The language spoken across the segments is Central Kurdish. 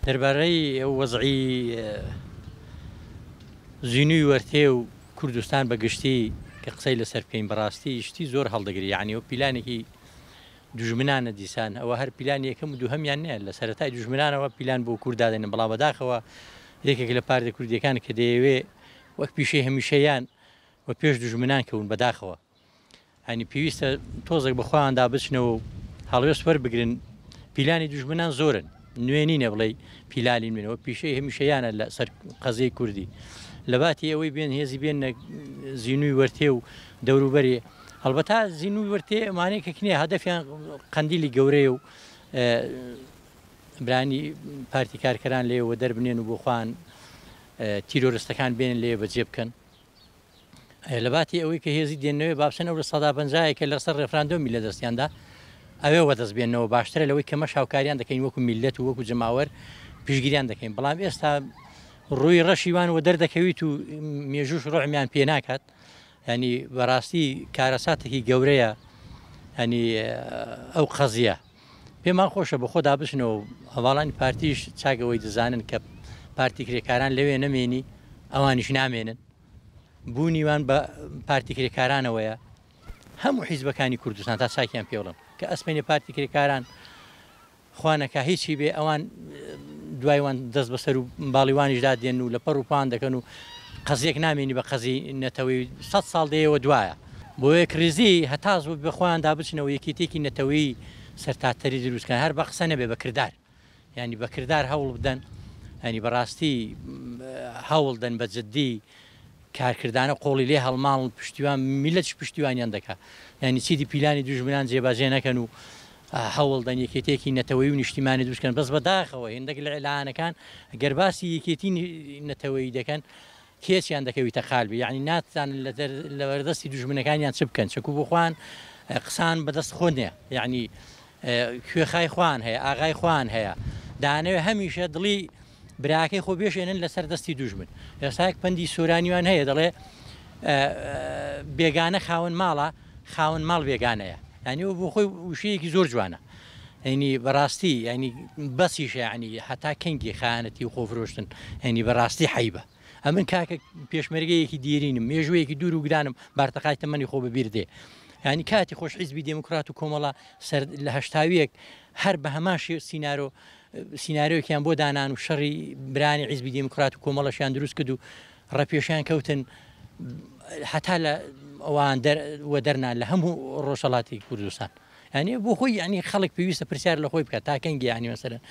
دەربارەی وەزعی زینووی وەرتێ و کوردستان بەگشتی کە قسەی لەسەر بکەین بەڕاستی شتی زۆر هەڵدەگری یعنی ئەو پیلانێکی دوژمنانە دیسان ئەوە هەر پیلانی یەکەم و دووهەمیان نییە لە سەرەتای دوژمنانەوە پیلان بۆ کورددادێنن بەڵام بەداخەوە یەکێک لە پارتە کوردیەکان کە دەیەوێ وەک پیشەی هەمیشەیان وە پێش دوژمنان کەون بەداخەوە هەنی پێویستە تۆزێک بەخوااندا بچنەوە و هەڵوێست وەربگرن پیلانی دوژمنان زۆرن نوێنینە بڵێ پیلانی منەوە پیشەی هەمیشەیانە لە سەر قەزەی کوردی لە باتی ئەوەی بێن هێزی بێنە زینووی وەرتێ و دەوروبەرێ هەڵبەتا زینووی وەرتێ ئەمانەیە کە کنێ هەدەفیان قەندیلی گەورەیە و برانی پارتی کارکەران لێەوە دەربنێن و بۆ خوان تیرۆرستەکان بێنن لێ بەجێ بکەن لە باتی ئەوەی کە هێزی دێنەوەی بابسەن ئەو لە 150 کە لەسەر ڕێفراندۆمی لە دەستیاندا ئەوێ وەدەست بێنەوە باشترە لەوەی کەمە شاوکاریان دەکەین وەکو میلەت و وەکو جەماوەر پشگیریان دەکەین بەڵام ئێستا ڕووی ڕەشیوان و دەردەکەویت و مێژوش ڕۆحمیان پێ ناکات ینی بەڕاستی کارەساتێکی گەورەیە هەنی ئەو قەزیە پێمان خۆشە بە خۆدا بچنەوە هەواڵانی پارتیش چاگەوەی دەزانن کە پارتی کرێکاران لەوێ نەمێنی ئەوانیش نامێنن بوونیوان بە پارتی کرێکارانەوەیە هەموو حیزبەکانی کوردستان تا چاکیان پێوڵم کە ئەسمێنێ پارتی کرێکاران خوانەکە هیچی بێ ئەوان دوایوان دەست بەسەر و باڵیوانیشدا دێن و لە پەڕ و پان دەکەن و قەزیەک نامێنی بە قەزی نەتەوەی 100 ساڵ دەیەوە دوایە بۆ یەک ریزی هەتاز بوو بەخۆیاندا بچنەوە یەکێتێکی نەتەوەی سەرتاتەری دروستکەن هەر بە قسە نەبێ بە کردار ینی بە کردار هەوڵ بدەن ینی بەڕاستی هەوڵدەن بە جددی کارکردانە قۆڵی لێ هەڵماڵ پشتیوان میلەتش پشتیوانیان دەکات ینی چیدی پیلانی دوژمنان جێبەجێ نەکەن و هەوڵدەن یەکێتێکی نەتەوەی و نیشتیمانی دووشکەن بەس بەداخەوە هێندێک لە ئێلانەکان گەر باسی یەکێتی نەتەوەی دەکەن کێچیان دەکەویتە خالبی یعنی ناتان لە وەردەستی دوژمنەکانیان چ بکەن چکو بخوان قسان بەدەست خۆ نییە یعنی کوێخای خوان هەیە ئاغای خوان هەیە دانەوێ هەمیشە دڵی براکەی خۆ بێشێنن لەسەر دەستی دوژمن ئێستاک پەندی سۆرانیوان هەیە دەڵێ بێگانە خاون ماڵە خاون ماڵ بێگانەیە ینی بۆ خۆی وشەیەکی زۆر جوانە ینی بەڕاستی ینی بەسیشە ینی هەتا کەنگی خیانەتی و خۆفرۆشتن ینی بەڕاستی حیبە ئەمن کاکە پێشمەرگەیەکی دیرینم مێژوەیەکی دوور و گرانم بارتەقای تەمەنی خۆ بەبیر دێ ینی کاتی خۆش حیزبی دموکرات و کۆمەڵە لە هەشتاویەک هەر بە هەماشی سیناریۆکیان بۆ دانان و شەڕی برانی حیزبی دموکرات و کۆمەڵەشیان دروست کرد و ڕەپێشیان کەوتن هەتا لە ئەوان وە دەرنان لە هەموو ڕۆژهەڵاتی کوردستان ینی بۆ خۆی ینی خەڵک پێویستە پرسیار لە خۆی بکات تا کەنگی ینی مەسەرەن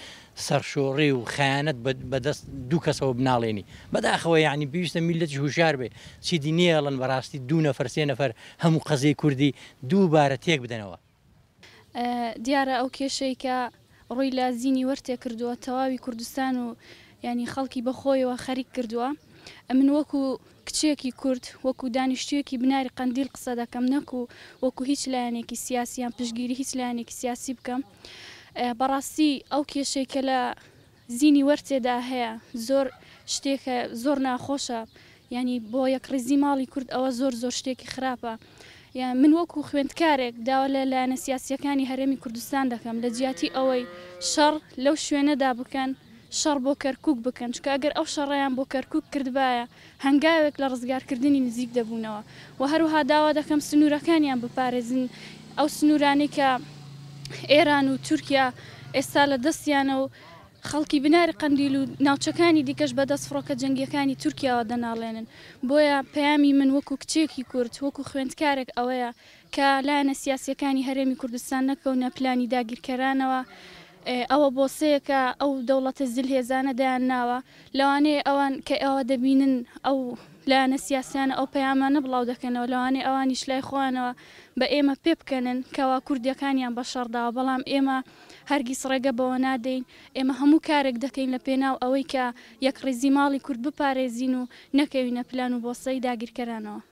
سەرشۆڕی و خەیانەت بەدەست دوو کەسەوە بناڵێنی بەداخەوە ینی پێویستە میلەتی هوشیار بێ چیدی نیەڵن بەڕاستی 2 نەفەر 3 نەفەر هەموو قەزەی کوردی دووبارە تێک بدەنەوە دیارە ئەو کێشەی کە ڕووی لە زینی وەرتێ کردووە تەواوی کوردستان و ینی خەڵکی بەخۆیەوە خەریک کردووە ئەمن وەکو کچێکی کورد وەکو دانیشتوویەکی بناری قەندیل قسە دەکەم نەکو وەکو هیچ لایەنێکی سیاسیان پشگیری هیچ لایەنێکی سیاسی بکەم بەڕاستی ئەو کێشەی کە لە زینی وەرتێدا هەیە زۆر شتێکە زۆر ناخۆشە ینی بۆ یەک ڕێزی ماڵی کورد ئەوە زۆر شتێکی خراپە یان من وەکو خوێندکارێک داوا لە لایەنە سیاسیەکانی هەرێمی کوردستان دەکەم لە جیاتی ئەوەی شەڕ لەو شوێنەدا بکەن شەڕ بۆ کەرکووک بکەن چکە ئەگەر ئەو شەڕیان بۆ کەرکووک کردبایە هەنگاوێک لە ڕزگارکردنی نزیک دەبوونەوە و هەروها داوا دەکەم سنوورەکانیان بپارێزن ئەو سنوورانی کە ئێران و تورکیا ئێستا لە دەستیانە و خەڵکی بناری قەندیل و ناوچەکانی دیکەش بەدەست فڕۆکە جەنگیەکانی تورکیاوە دەناڵێنن بۆیە پەیامی من وەکو کچێکی کورد وەکو خوێندکارێک ئەوەیە کە لایەنە سیاسیەکانی هەرێمی کوردستان نەکەونە پلانی داگیرکەرانەوە ئەوە بۆسەیەکە ئەو دەوڵەتە زلهێزانە دایان ناوە لەوانەیە ئەوان کە ئەوە دەبینن ئەو لایەنە سیاسیانە ئەو پەیامانە بڵاو دەکەنەوە لەوانەیە ئەوانیش لای خۆیانەوە بە ئێمە پێ بکەنن کەوا کوردیەکانیان بە شەڕداوە بەڵام ئێمە هەرگیز ڕێگە بەوە نادەین ئێمە هەموو کارێک دەکەین لە پێناو ئەوەی کە یەک ڕێزی ماڵی کورد بپارێزین و نەکەوینە پلان و بۆسەی داگیرکەرانەوە